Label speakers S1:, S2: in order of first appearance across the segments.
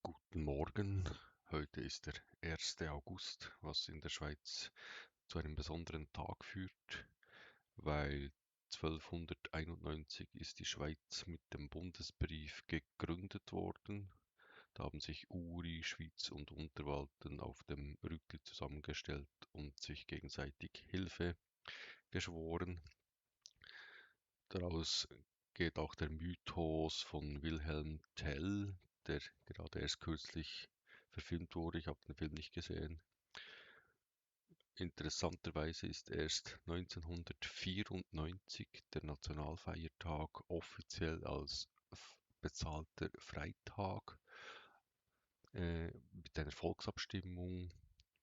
S1: Guten Morgen. Heute ist der 1. August, was in der Schweiz zu einem besonderen Tag führt, weil 1291 ist die Schweiz mit dem Bundesbrief gegründet worden. Da haben sich Uri, Schwyz und Unterwalden auf dem Rütli zusammengestellt und sich gegenseitig Hilfe geschworen. Daraus geht auch der Mythos von Wilhelm Tell, der gerade erst kürzlich verfilmt wurde. Ich habe den Film nicht gesehen. Interessanterweise ist erst 1994 der Nationalfeiertag offiziell als bezahlter Freitag mit einer Volksabstimmung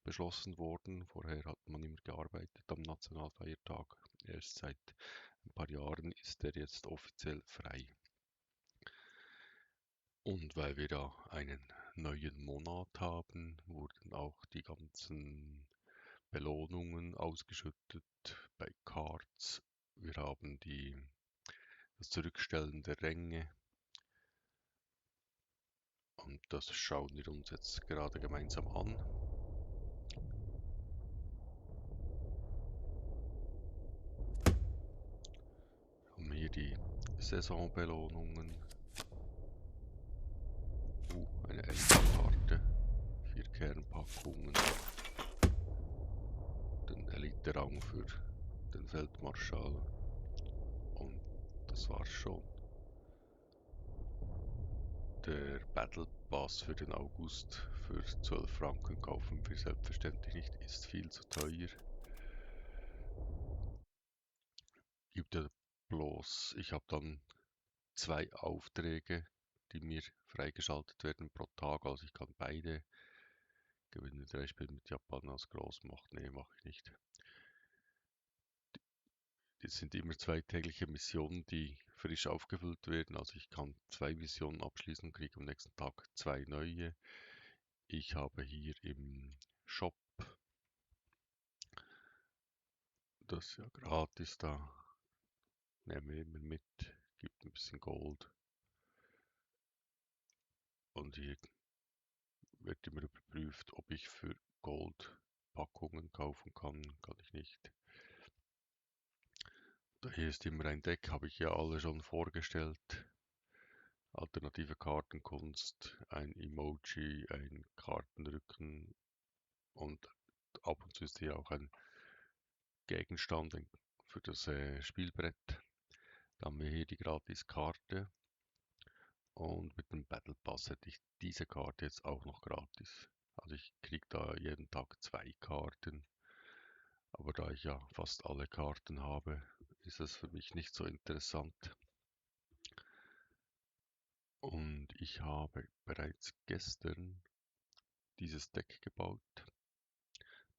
S1: beschlossen worden. Vorher hat man immer gearbeitet am Nationalfeiertag. Erst seit ein paar Jahren ist er jetzt offiziell frei. Und weil wir da einen neuen Monat haben, wurden auch die ganzen Belohnungen ausgeschüttet bei Cards. Wir haben das Zurückstellen der Ränge und das schauen wir uns jetzt gerade gemeinsam an. Wir haben hier die Saisonbelohnungen. Eine Elite-Karte. 4 Kernpackungen. Den Elite-Rang für den Feldmarschall. Und das war's schon. Der Battle Pass für den August für 12 Franken kaufen wir selbstverständlich nicht, ist viel zu teuer. Gibt ja bloß, ich habe dann 2 Aufträge, die mir freigeschaltet werden pro Tag, also ich kann beide gewinnen. 3 Spiele mit Japan als Großmacht, nee, mache ich nicht. Das sind immer 2 tägliche Missionen, die frisch aufgefüllt werden. Also ich kann 2 Missionen abschließen und kriege am nächsten Tag 2 neue. Ich habe hier im Shop das ja gratis da. Nehmen wir immer mit, gibt ein bisschen Gold. Und hier wird immer überprüft, ob ich für Gold Packungen kaufen kann. Kann ich nicht. Da hier ist immer ein Deck, habe ich ja alle schon vorgestellt. Alternative Kartenkunst, ein Emoji, ein Kartenrücken und ab und zu ist hier auch ein Gegenstand für das Spielbrett. Da haben wir hier die Gratis-Karte und mit dem Battle Pass hätte ich diese Karte jetzt auch noch gratis. Also ich kriege da jeden Tag 2 Karten, aber da ich ja fast alle Karten habe, ist es für mich nicht so interessant. Und ich habe bereits gestern dieses Deck gebaut.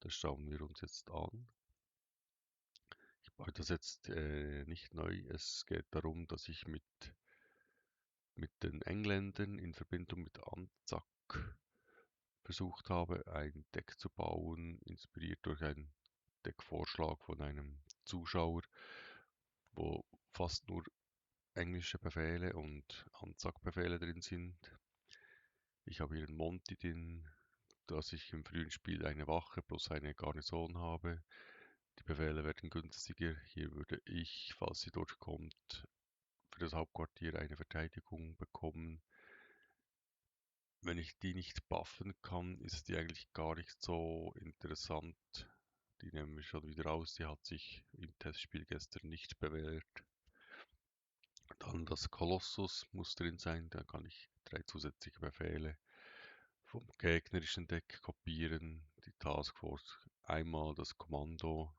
S1: Das schauen wir uns jetzt an. Ich baue das jetzt nicht neu. Es geht darum, dass ich mit den Engländern in Verbindung mit Anzac versucht habe, ein Deck zu bauen, inspiriert durch einen Deckvorschlag von einem Zuschauer, wo fast nur englische Befehle und Anzac-Befehle drin sind. Ich habe hier einen Monty drin, dass ich im frühen Spiel eine Wache plus eine Garnison habe. Die Befehle werden günstiger. Hier würde ich, falls sie durchkommt, für das Hauptquartier eine Verteidigung bekommen. Wenn ich die nicht buffen kann, ist die eigentlich gar nicht so interessant. Die nehmen wir schon wieder raus. Die hat sich im Testspiel gestern nicht bewährt. Dann das Kolossus muss drin sein. Da kann ich 3 zusätzliche Befehle vom gegnerischen Deck kopieren. Die Taskforce einmal das Kommando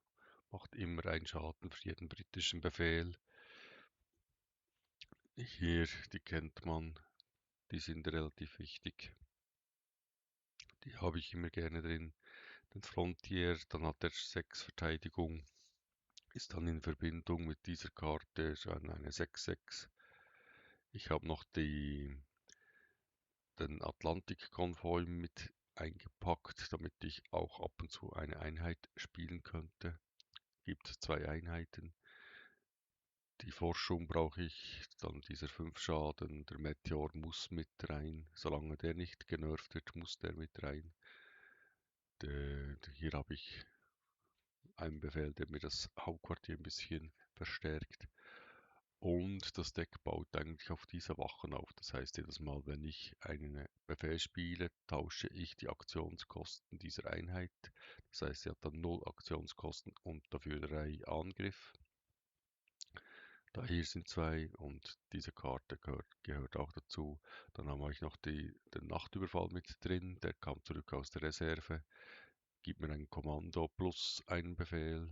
S1: macht immer einen Schaden für jeden britischen Befehl. Hier, die kennt man, die sind relativ wichtig. Die habe ich immer gerne drin. Den Frontier, dann hat er 6 Verteidigung, ist dann in Verbindung mit dieser Karte schon eine 6/6. Ich habe noch den Atlantik-Konvoi mit eingepackt, damit ich auch ab und zu eine Einheit spielen könnte. Gibt 2 Einheiten. Die Forschung brauche ich, dann dieser 5 Schaden, der Meteor muss mit rein. Solange der nicht genervt wird, muss der mit rein. Hier habe ich einen Befehl, der mir das Hauptquartier ein bisschen verstärkt. Und das Deck baut eigentlich auf diese Wachen auf. Das heißt, jedes Mal, wenn ich einen Befehl spiele, tausche ich die Aktionskosten dieser Einheit. Das heißt, sie hat dann 0 Aktionskosten und dafür 3 Angriff. Da hier sind 2 und diese Karte gehört auch dazu. Dann haben wir noch den Nachtüberfall mit drin. Der kam zurück aus der Reserve. Gibt mir ein Kommando plus einen Befehl.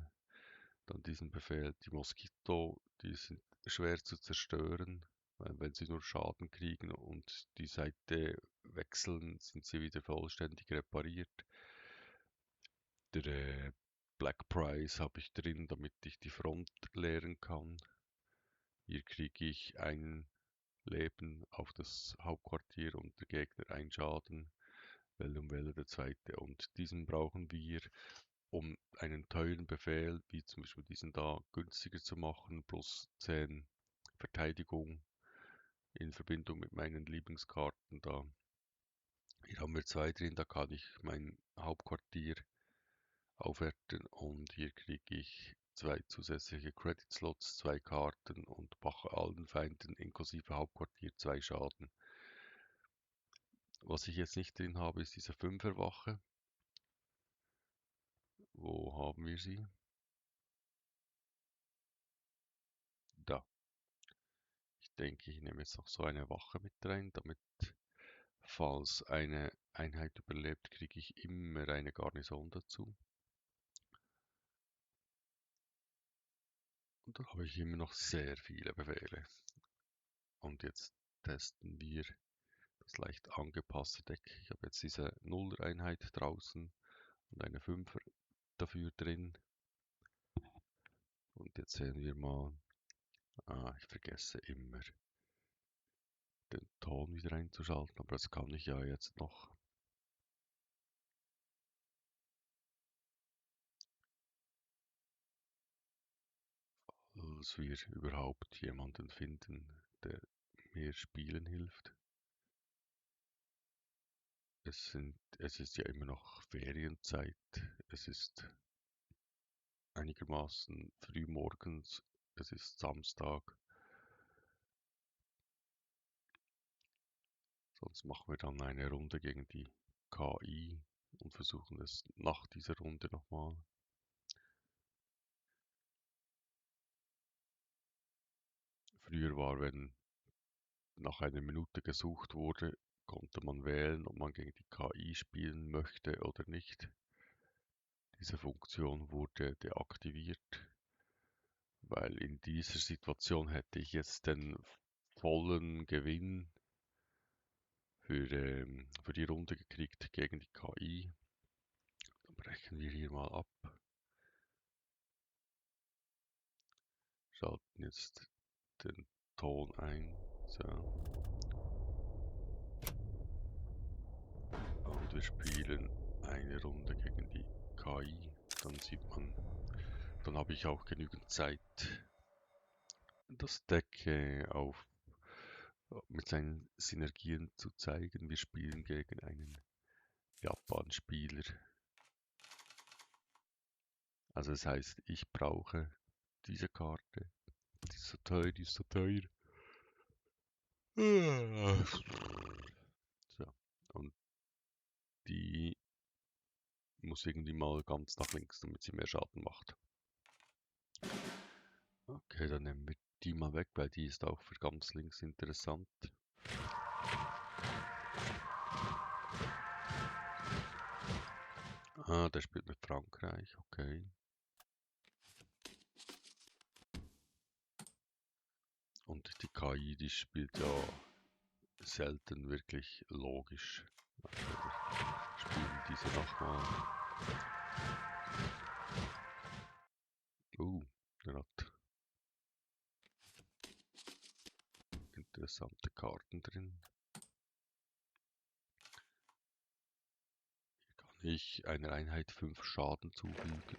S1: Dann diesen Befehl, die Moskito, die sind schwer zu zerstören, weil wenn sie nur Schaden kriegen und die Seite wechseln, sind sie wieder vollständig repariert. Der Black Price habe ich drin, damit ich die Front leeren kann. Hier kriege ich ein Leben auf das Hauptquartier und der Gegner ein Schaden. Welle um Welle der zweite. Und diesen brauchen wir, um einen teuren Befehl, wie zum Beispiel diesen da, günstiger zu machen, plus 10 Verteidigung in Verbindung mit meinen Lieblingskarten da. Hier haben wir 2 drin, da kann ich mein Hauptquartier aufwerten und hier kriege ich 2 zusätzliche Credit Slots, 2 Karten und mache allen Feinden inklusive Hauptquartier 2 Schaden. Was ich jetzt nicht drin habe, ist diese 5er Wache. Wo haben wir sie? Da. Ich denke, ich nehme jetzt noch so eine Wache mit rein, damit, falls eine Einheit überlebt, kriege ich immer eine Garnison dazu. Und dann habe ich immer noch sehr viele Befehle. Und jetzt testen wir das leicht angepasste Deck. Ich habe jetzt diese 0er Einheit draußen und eine 5er dafür drin. Und jetzt sehen wir mal, ich vergesse immer den Ton wieder einzuschalten, aber das kann ich ja jetzt noch. Falls wir überhaupt jemanden finden, der mir spielen hilft. Es ist ja immer noch Ferienzeit. Es ist einigermaßen früh morgens. Es ist Samstag. Sonst machen wir dann eine Runde gegen die KI und versuchen es nach dieser Runde nochmal. Früher war, wenn nach einer Minute gesucht wurde, konnte man wählen, ob man gegen die KI spielen möchte oder nicht. Diese Funktion wurde deaktiviert, weil in dieser Situation hätte ich jetzt den vollen Gewinn für die Runde gekriegt gegen die KI. Dann brechen wir hier mal ab. Schalten jetzt den Ton ein. So. Und wir spielen eine Runde gegen die KI. Dann sieht man, dann habe ich auch genügend Zeit, das Deck mit seinen Synergien zu zeigen. Wir spielen gegen einen Japan-Spieler. Also das heißt, ich brauche diese Karte. Die ist so teuer, die ist so teuer. So. Und die muss irgendwie mal ganz nach links, damit sie mehr Schaden macht. Okay, dann nehmen wir die mal weg, weil die ist auch für ganz links interessant. Ah, der spielt mit Frankreich, okay. Und die KI, die spielt ja selten wirklich logisch. Also wir spielen diese nochmal. Der hat interessante Karten drin. Hier kann ich einer Einheit 5 Schaden zufügen.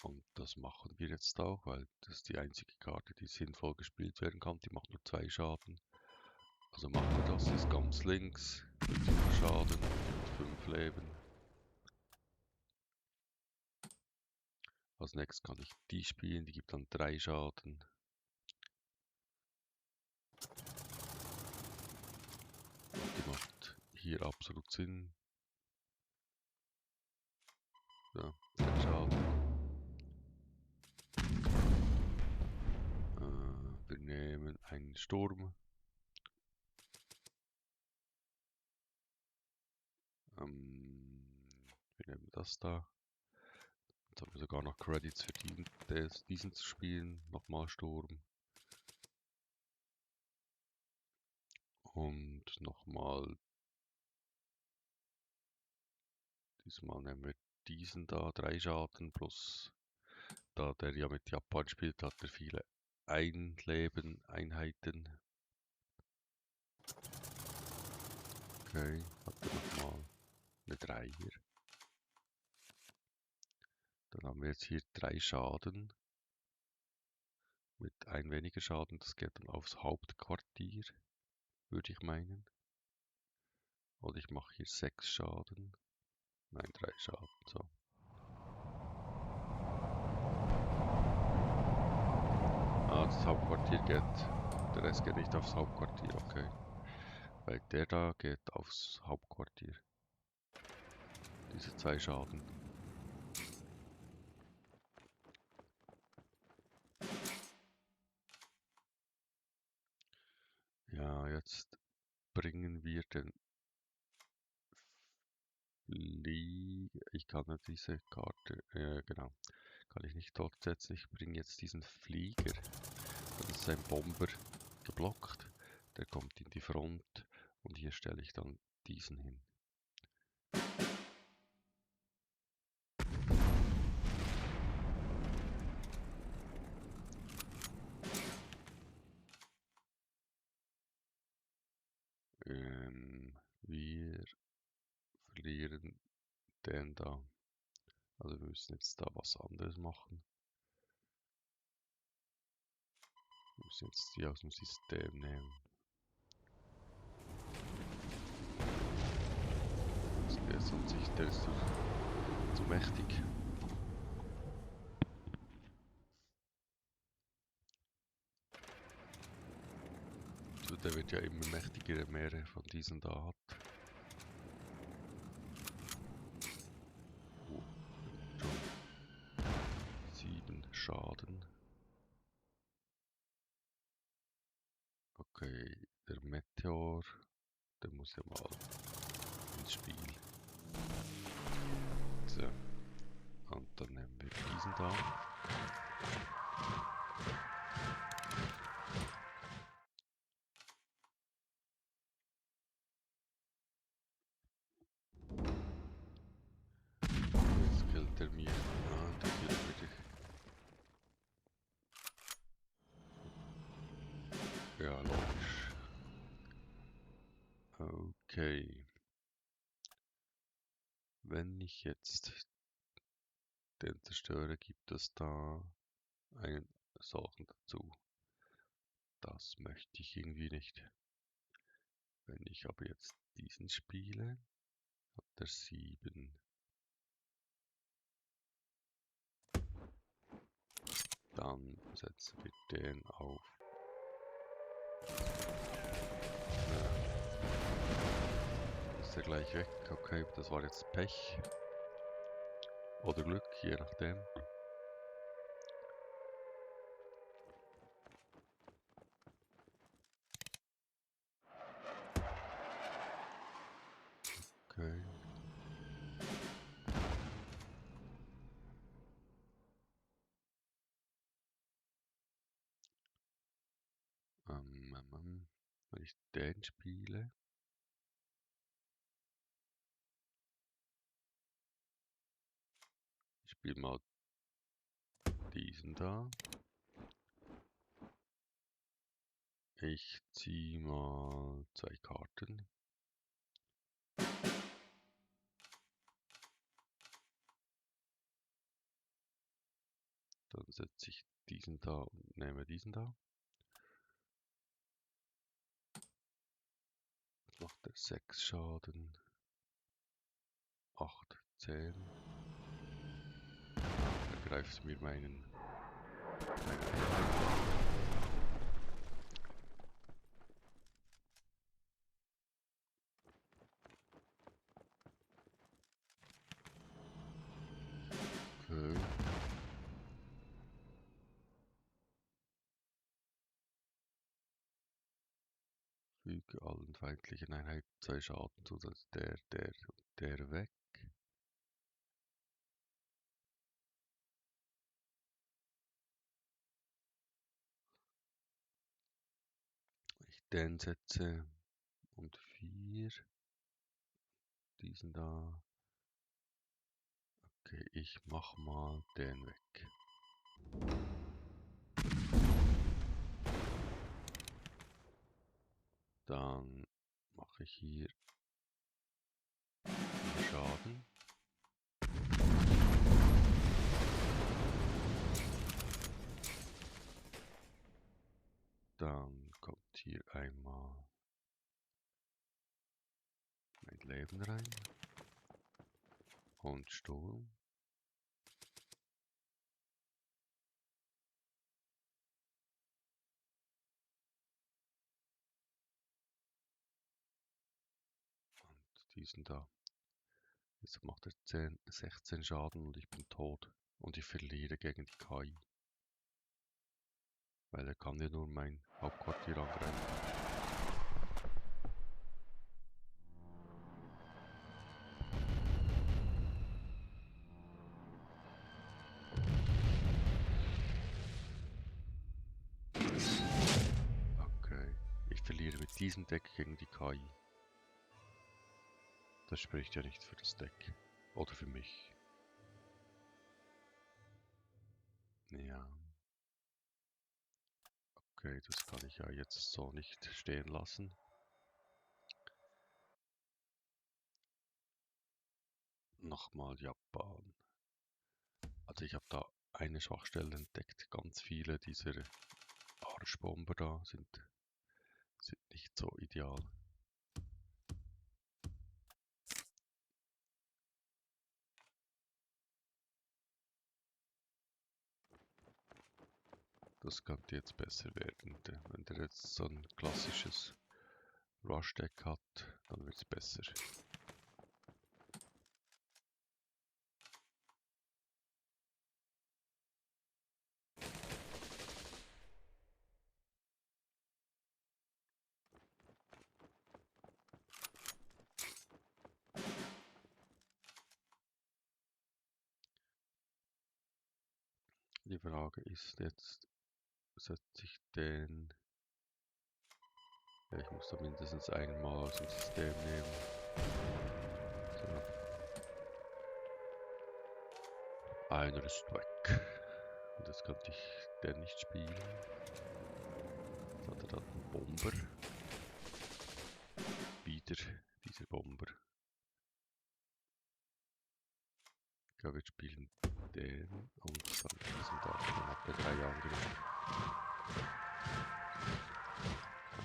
S1: Und das das machen wir jetzt auch, weil das ist die einzige Karte, die sinnvoll gespielt werden kann. Die macht nur 2 Schaden. Also machen wir das, ist ganz links, 5 Schaden, 5 Leben. Als nächstes kann ich die spielen, die gibt dann 3 Schaden. Die macht hier absolut Sinn. Ja, 3 Schaden. Wir nehmen einen Sturm. Wir nehmen das da. Jetzt haben wir sogar noch Credits verdient, diesen zu spielen. Nochmal Sturm. Und nochmal. Diesmal nehmen wir diesen da. 3 Schaden plus. Da der ja mit Japan spielt, hat er viele Einleben, Einheiten. Okay, hat er nochmal eine 3 hier. Dann haben wir jetzt hier 3 Schaden. Mit ein weniger Schaden, das geht dann aufs Hauptquartier, würde ich meinen. Oder ich mache hier 6 Schaden. Nein, 3 Schaden, so. Ah, das Hauptquartier geht. Der Rest geht nicht aufs Hauptquartier, okay. Weil der da geht aufs Hauptquartier. Diese 2 Schaden. Ja, jetzt bringen wir den Flieger. Ich kann ja diese Karte, genau, kann ich nicht dort setzen. Ich bringe jetzt diesen Flieger. Das ist ein Bomber geblockt. Der kommt in die Front und hier stelle ich dann diesen hin. Wir verlieren den da. Also wir müssen jetzt da was anderes machen. Wir müssen jetzt die aus dem System nehmen. Der ist an sich, der ist zu mächtig. Also der wird ja immer mächtiger, je mehr er von diesen da hat. Oh, schon 7 Schaden. Okay, der Meteor, der muss ja mal ins Spiel. So, und dann nehmen wir diesen da. Jetzt killt er mir. Ah, der killt mich. Ja, logisch. Okay. Wenn ich jetzt den zerstöre, gibt es da einen solchen dazu. Das möchte ich irgendwie nicht. Wenn ich aber jetzt diesen spiele, hat er 7. Dann setzen wir den auf. Ist er gleich weg? Okay, das war jetzt Pech. Oder Glück, je nachdem. Okay. Wenn ich den spiele. Ich spiele mal diesen da. Ich ziehe mal 2 Karten. Dann setze ich diesen da und nehme diesen da. Jetzt macht er 6 Schaden. 8, 10. Er greift mir meine Okay. Füge allen feindlichen Einheiten 2 Schaden zu, dass der weg. Ich den setze und 4. Diesen da. Okay, ich mach mal den weg. Dann mache ich hier Schaden. Dann kommt hier einmal mein Leben rein. Und Sturm. Und diesen da. Jetzt macht er 16 Schaden und ich bin tot. Und ich verliere gegen die KI. Weil er kann ja nur mein Hauptquartier angreifen. Okay, ich verliere mit diesem Deck gegen die KI. Das spricht ja nicht für das Deck. Oder für mich. Ja. Okay, das kann ich ja jetzt so nicht stehen lassen. Nochmal Japan. Also ich habe da eine Schwachstelle entdeckt. Ganz viele dieser Arschbomber da sind nicht so ideal. Das könnte jetzt besser werden. Wenn der jetzt so ein klassisches Rush-Deck hat, dann wird es besser. Die Frage ist jetzt, setze ich den... Ja, ich muss da mindestens einmal aus dem System nehmen. So. Einer ist weg. Und jetzt könnte ich den nicht spielen. Jetzt hat er da einen Bomber. Wieder dieser Bomber. Ich glaube, wir spielen den und dann diesen da. Dann hat er 3 Angriffe.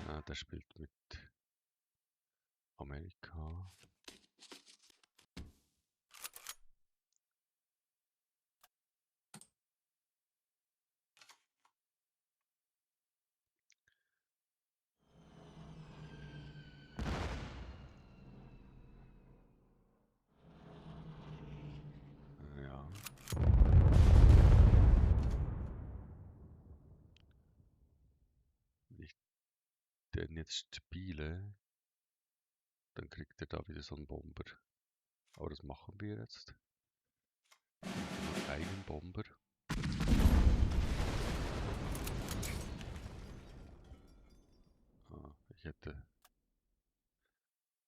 S1: Ah, der spielt mit Amerika. Ja. Wenn ich den jetzt spiele, dann kriegt er da wieder so einen Bomber. Aber das machen wir jetzt. Nur einen Bomber. Ah, ich hätte...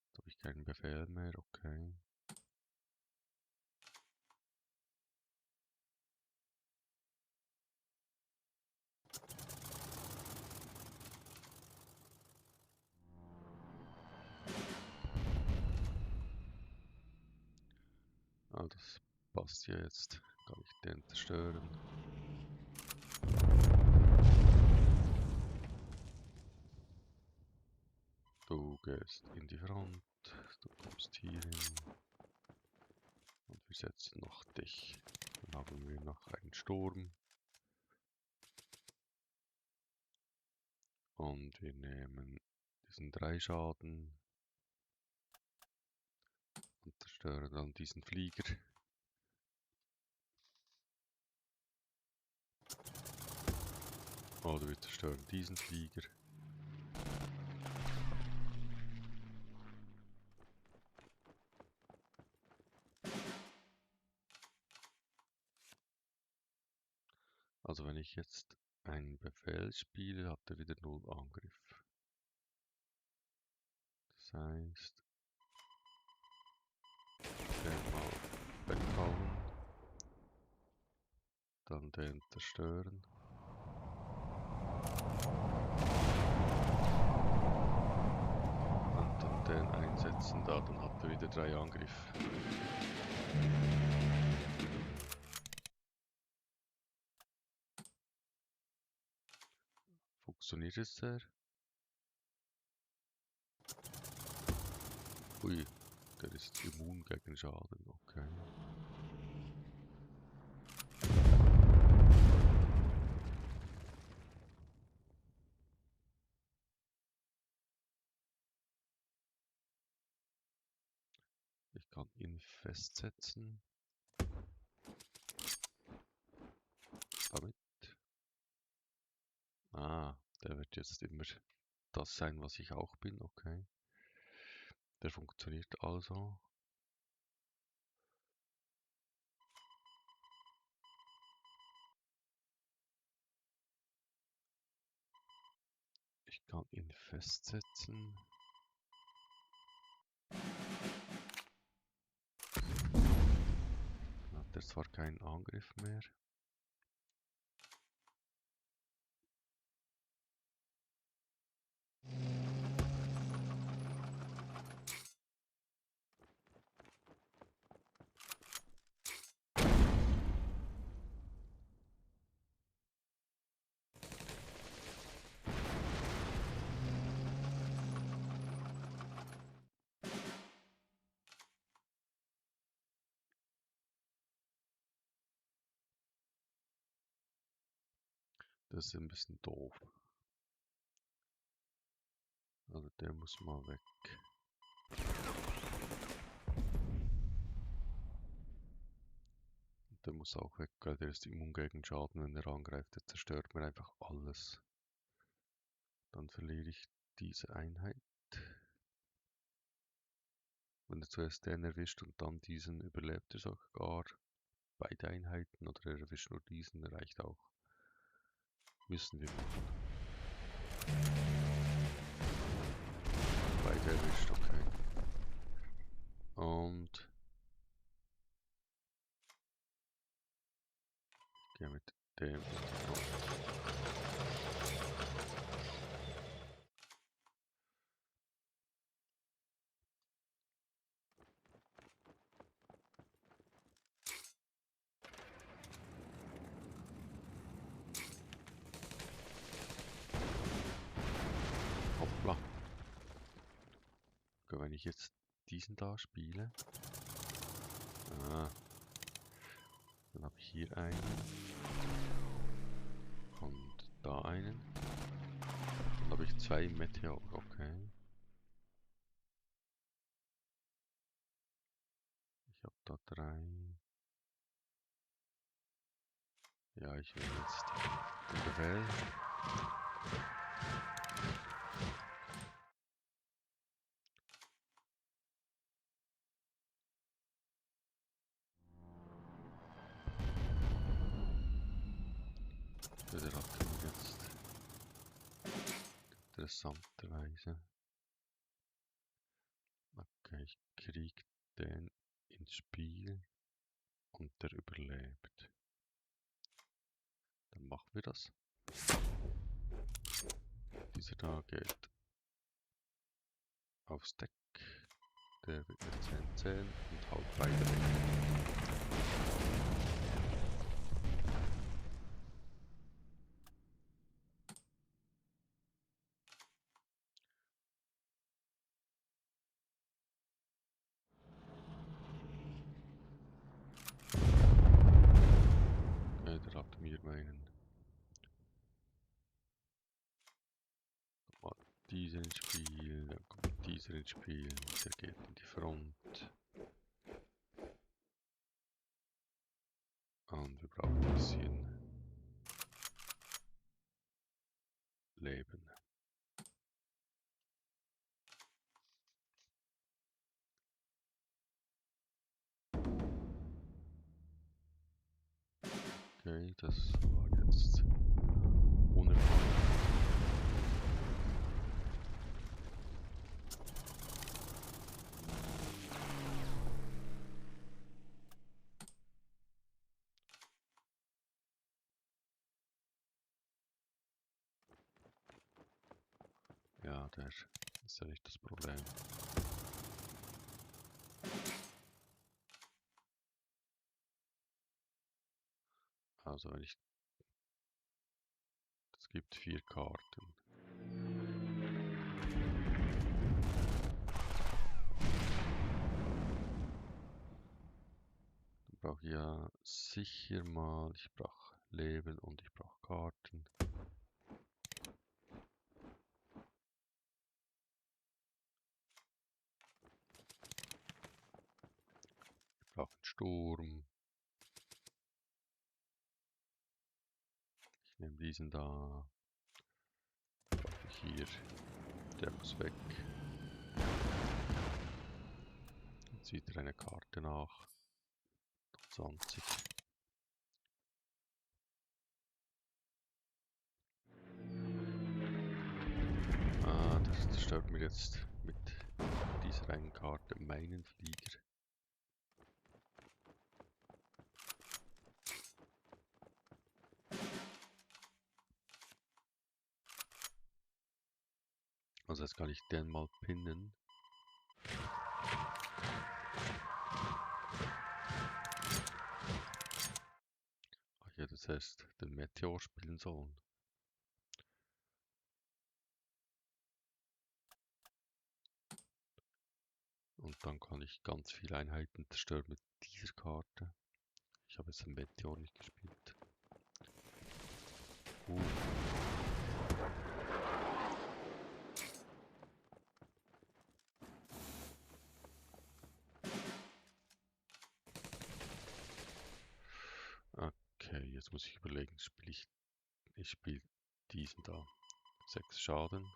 S1: Jetzt habe ich keinen Befehl mehr, okay. Ah, das passt ja jetzt. Kann ich den zerstören. gehst in die Front, du kommst hier hin und wir setzen noch dich. Dann haben wir noch einen Sturm und wir nehmen diesen 3 Schaden und zerstören dann diesen Flieger. Oder wir zerstören diesen Flieger. Also wenn ich jetzt einen Befehl spiele, hat er wieder 0 Angriff. Das heißt, den mal weghauen, dann den zerstören. Und dann den einsetzen, da dann hat er wieder 3 Angriff. Funktioniert es sehr? Ui, der ist immun gegen Schaden, okay. Ich kann ihn festsetzen. Damit. Ah, der wird jetzt immer das sein, was ich auch bin, okay. Der funktioniert also. Ich kann ihn festsetzen. Dann hat er zwar keinen Angriff mehr. Das ist ein bisschen doof. Also der muss mal weg. Der muss auch weg, weil der ist immun gegen Schaden, wenn er angreift. Der zerstört mir einfach alles. Dann verliere ich diese Einheit. Wenn er zuerst den erwischt und dann diesen, überlebt er sogar beide Einheiten. Oder er erwischt nur diesen, reicht auch. Müssen wir machen. Beide erwischt, okay. Und ich gehe mit dem. Hoppla. Okay, wenn ich jetzt diesen da spiele. Ah. Dann habe ich hier einen. Und da einen. Dann habe ich 2 Meteor, okay. Ich habe da 3. Ja, ich will jetzt den Befehl. Der hat jetzt interessanterweise. Okay, ich krieg den ins Spiel und der überlebt. Dann machen wir das. Dieser da geht aufs Deck. Der wird mit 10 und haut beide weg. dieser ins Spiel, dann kommt dieser ins Spiel, der geht in die Front. Und wir brauchen ein bisschen Leben. Okay, das war jetzt unerwartet. Ja, der ist ja nicht das Problem. Also wenn ich... Es gibt 4 Karten. Dann brauche ich ja sicher mal... Ich brauche Leben und ich brauche Karten. Ich brauche einen Sturm. Ich nehme diesen da. Brauche ich hier. Der muss weg. Jetzt zieht er eine Karte nach. 20. Ah, das zerstört mir jetzt mit dieser einen Karte meinen Flieger. Also jetzt kann ich den mal pinnen. Ach ja, das heißt, den Meteor spielen sollen. Und dann kann ich ganz viele Einheiten zerstören mit dieser Karte. Ich habe jetzt den Meteor nicht gespielt. Okay, jetzt muss ich überlegen, ich spiele diesen da. 6 Schaden.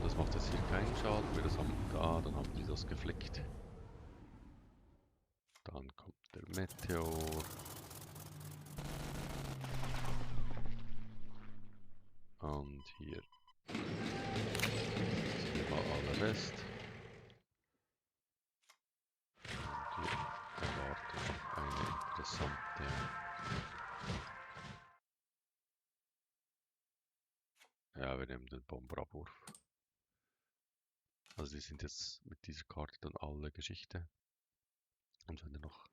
S1: Das macht jetzt hier keinen Schaden, wir das haben da, dann haben die das geflickt. Dann kommt der Meteor. Und hier mal alle Rest. Und wir erwarten noch eine interessante. Ja, wir nehmen den Bomberabwurf. Also die sind jetzt mit dieser Karte dann alle Geschichte. Und wenn er noch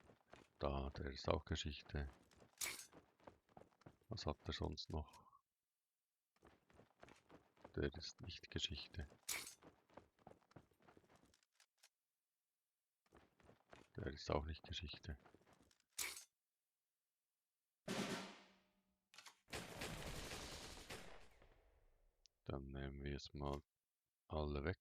S1: da, der ist auch Geschichte. Was hat er sonst noch? Der ist nicht Geschichte. Der ist auch nicht Geschichte. Dann nehmen wir es mal alle weg.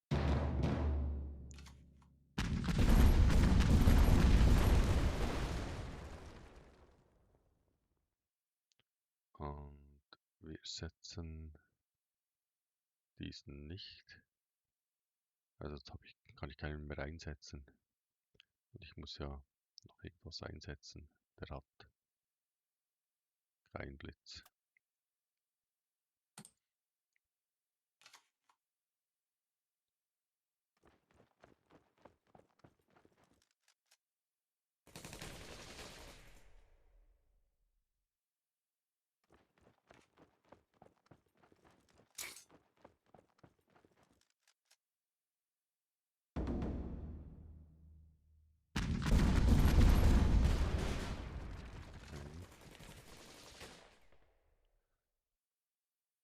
S1: Und wir setzen diesen nicht. Also jetzt kann ich keinen mehr einsetzen. Und ich muss ja noch irgendwas einsetzen. Der hat keinen Blitz.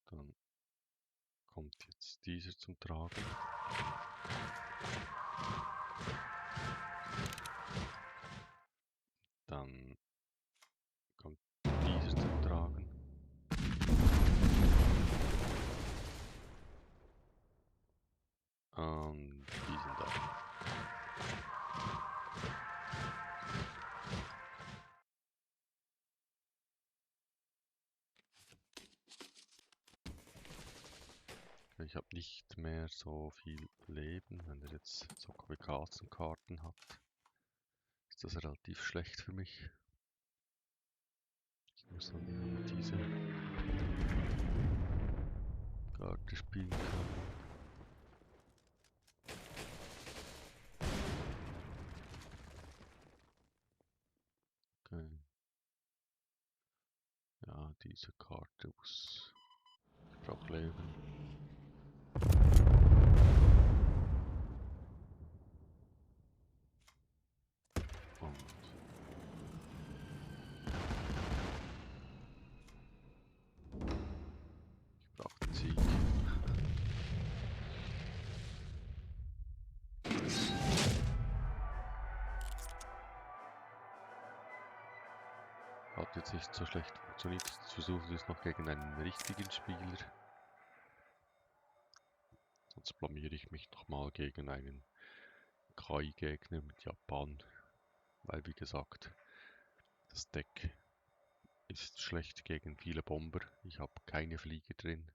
S1: Dann kommt jetzt dieser zum Tragen. Dann kommt dieser zum Tragen. und diesen da. Ich habe nicht mehr so viel Leben. Wenn er jetzt so Kamikazenkarten hat, ist das relativ schlecht für mich. Ich muss dann mit dieser Karte spielen können. Okay. Ja, diese Karte muss. Ich brauche Leben. Und ich brauche den Sieg. Hat jetzt nicht so schlecht funktioniert. Jetzt versuchen wir es noch gegen einen richtigen Spieler. Sonst blamiere ich mich nochmal gegen einen KI-Gegner mit Japan. Weil, wie gesagt, das Deck ist schlecht gegen viele Bomber. Ich habe keine Fliege drin.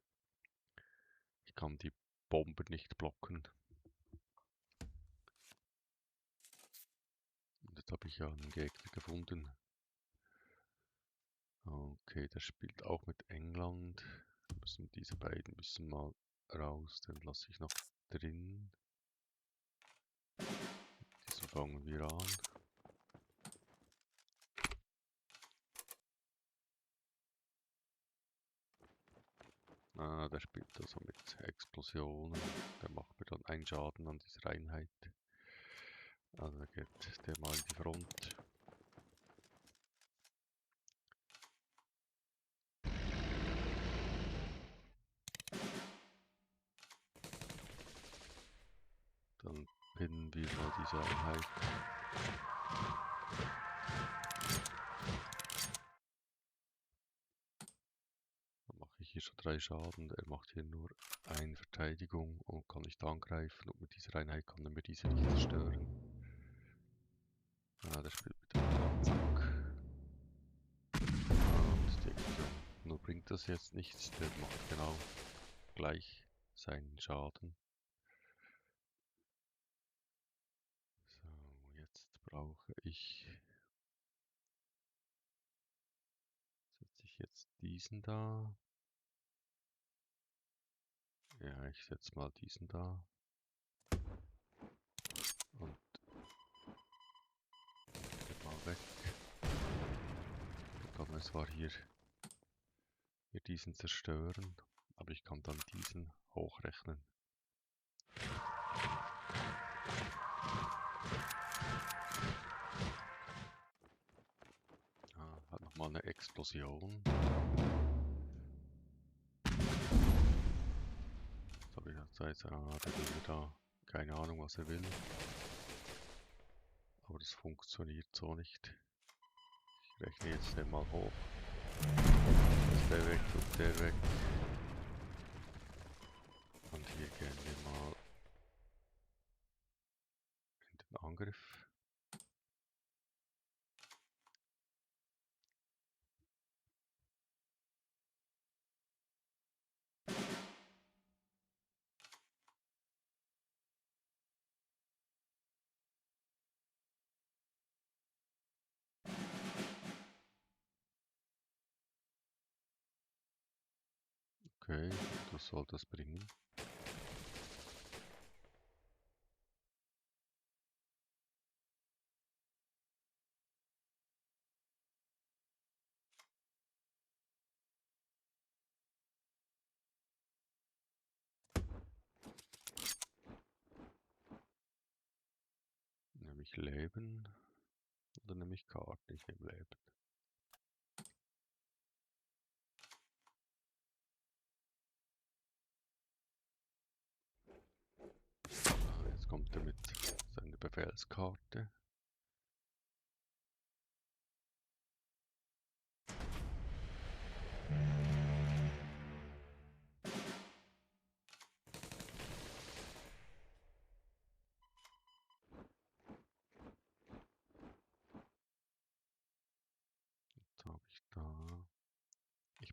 S1: Ich kann die Bomber nicht blocken. Und jetzt habe ich ja einen Gegner gefunden. Okay, der spielt auch mit England. Diese beiden müssen mal raus, den lasse ich noch drin. Diesen fangen wir an. Der spielt also mit Explosionen. Der macht mir dann einen Schaden an dieser Einheit. Also geht der mal in die Front. Dann pinnen wir mal diese Einheit. Dann mache ich hier schon 3 Schaden. Er macht hier nur 1 Verteidigung und kann nicht angreifen. Und mit dieser Einheit kann er mir diese nicht zerstören. Der spielt mit dem Zack. Und die Explosion. Nur bringt das jetzt nichts. Der macht genau gleich seinen Schaden. So, jetzt brauche ich. Setze ich jetzt diesen da. Ja, ich setze mal diesen da. Und geht mal weg. Ich kann zwar hier diesen zerstören, aber ich kann dann diesen hochrechnen. Hat nochmal eine Explosion. Jetzt habe ich jetzt der will mir da keine Ahnung, was er will. Aber das funktioniert so nicht. Ich rechne jetzt den mal hoch. Ist der weg und der weg. Und hier gehen wir mal in den Angriff. Okay, was soll das bringen? Nehme ich Leben oder nehme ich Karten? Ich nehme Leben. Jetzt kommt er mit seiner Befehlskarte.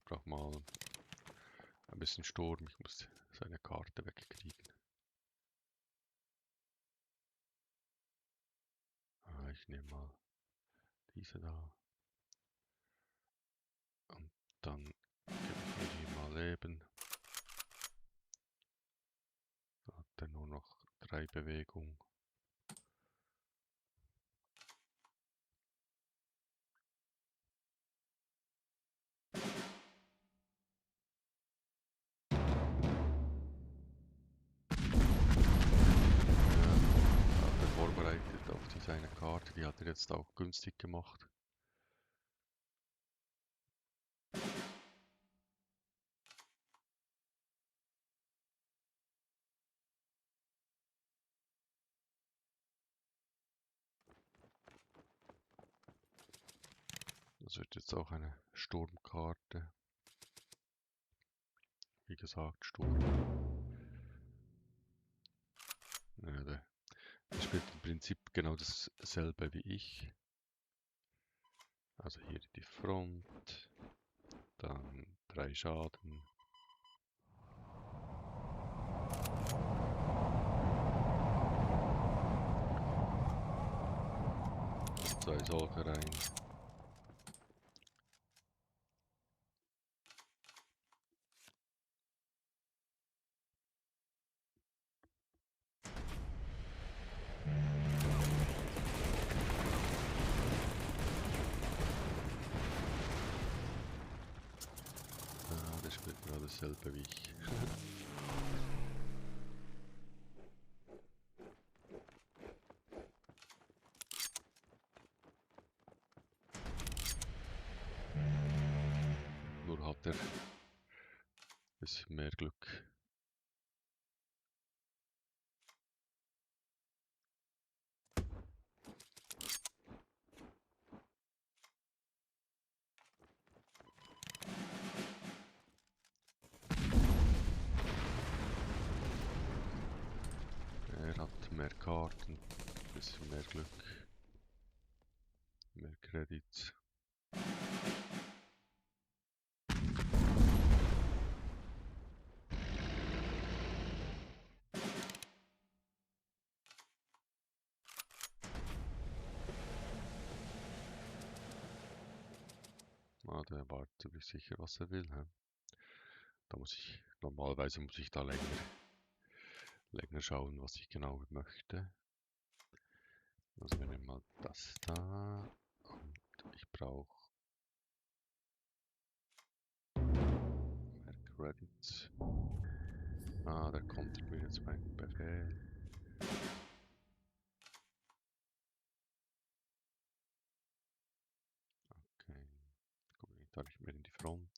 S1: brauche mal ein bisschen Sturm. Ich muss seine Karte wegkriegen. Ich nehme mal diese da. Und dann gebe ich mir hier mal Leben. Da hat er nur noch 3 Bewegungen. Vorbereitet auf die seine Karte, die hat er jetzt auch günstig gemacht. Das wird jetzt auch eine Sturmkarte. Wie gesagt, Sturm. Ja, der spielt im Prinzip genau dasselbe wie ich. Also hier die Front, dann 3 Schaden. Und 2 solche rein. Der spielt genau dasselbe wie ich. Nur hat er ein bisschen mehr Glück. Er hat mehr Karten, ein bisschen mehr Glück, mehr Credits. Der war ziemlich sicher, was er will. He? Da normalerweise muss ich da länger schauen, was ich genau möchte. Also wir nehmen mal das da und ich brauche mehr Credits. Der kontert mir jetzt meinen Befehl. Okay, komme ich da nicht mehr in die Front.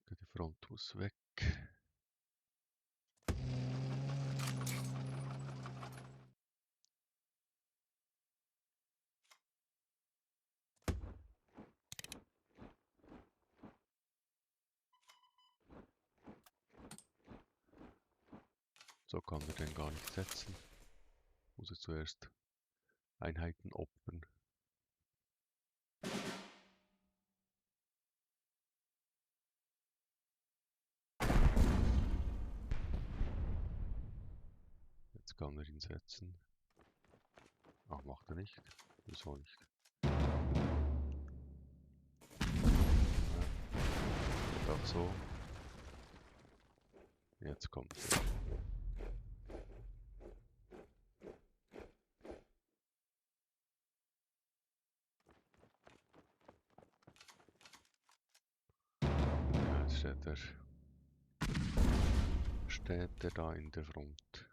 S1: Die Front muss weg. So kann er den gar nicht setzen. Muss er zuerst Einheiten opfern. Jetzt kann er ihn setzen. Ach, macht er nicht. Wieso nicht? Geht auch so. Jetzt kommt er. Ja, jetzt steht er da in der Front.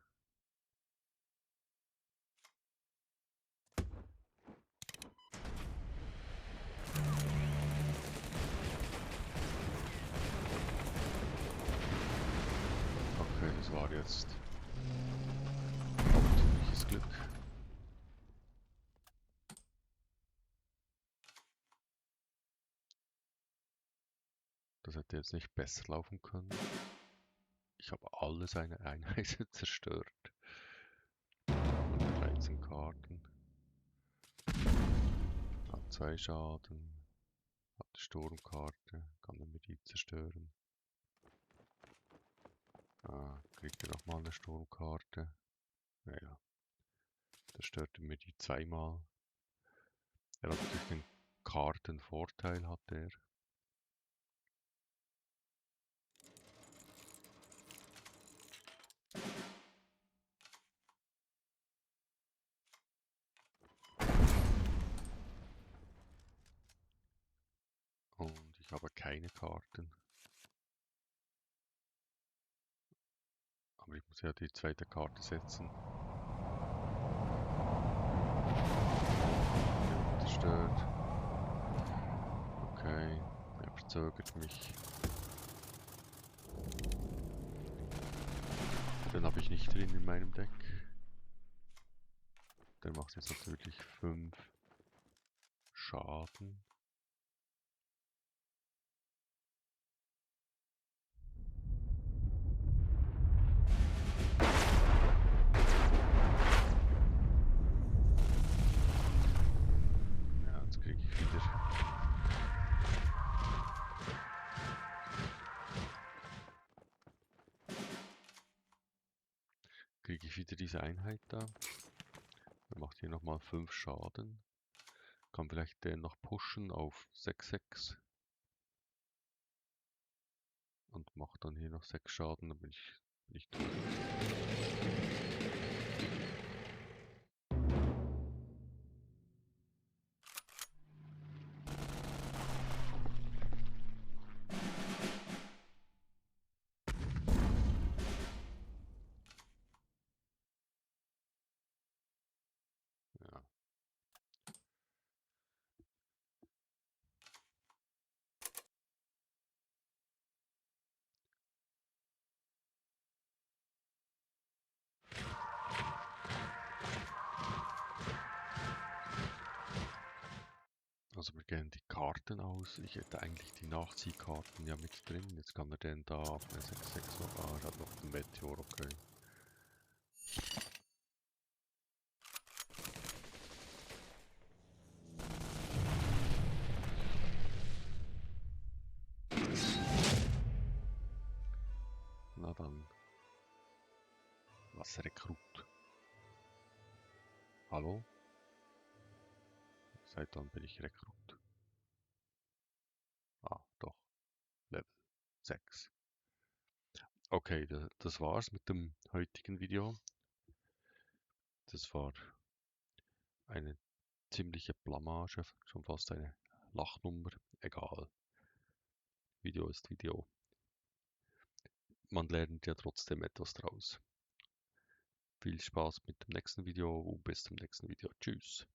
S1: Okay, das war jetzt hauptsächliches Glück. Das hätte jetzt nicht besser laufen können. Ich habe alle seine Einheiten zerstört. Und 13 Karten. Hat 2 Schaden. Hat die Sturmkarte. Kann er mir die zerstören? Kriegt er nochmal eine Sturmkarte? Naja. Zerstört er mir die zweimal. Er hat natürlich den Kartenvorteil, hat er. Und ich habe keine Karten. Aber ich muss ja die zweite Karte setzen. Zerstört. Okay, er verzögert mich. Den habe ich nicht drin in meinem Deck. Der macht jetzt natürlich 5 Schaden. Ja, jetzt kriege ich wieder. Kriege ich wieder diese Einheit da. Er macht hier nochmal 5 Schaden. Kann vielleicht den noch pushen auf 6/6. Und macht dann hier noch 6 Schaden, dann bin ich tot. Ja. Also wir gehen die Karten aus. Ich hätte eigentlich die Nachziehkarten ja mit drin. Jetzt kann er den da auf eine 6/6 noch. Er hat noch den Meteor, okay. Na dann. Was Rekrut? Hallo? Seit wann bin ich Rekrut? Doch. Level 6. Okay, das war's mit dem heutigen Video. Das war eine ziemliche Blamage, schon fast eine Lachnummer. Egal. Video ist Video. Man lernt ja trotzdem etwas draus. Viel Spaß mit dem nächsten Video und bis zum nächsten Video. Tschüss.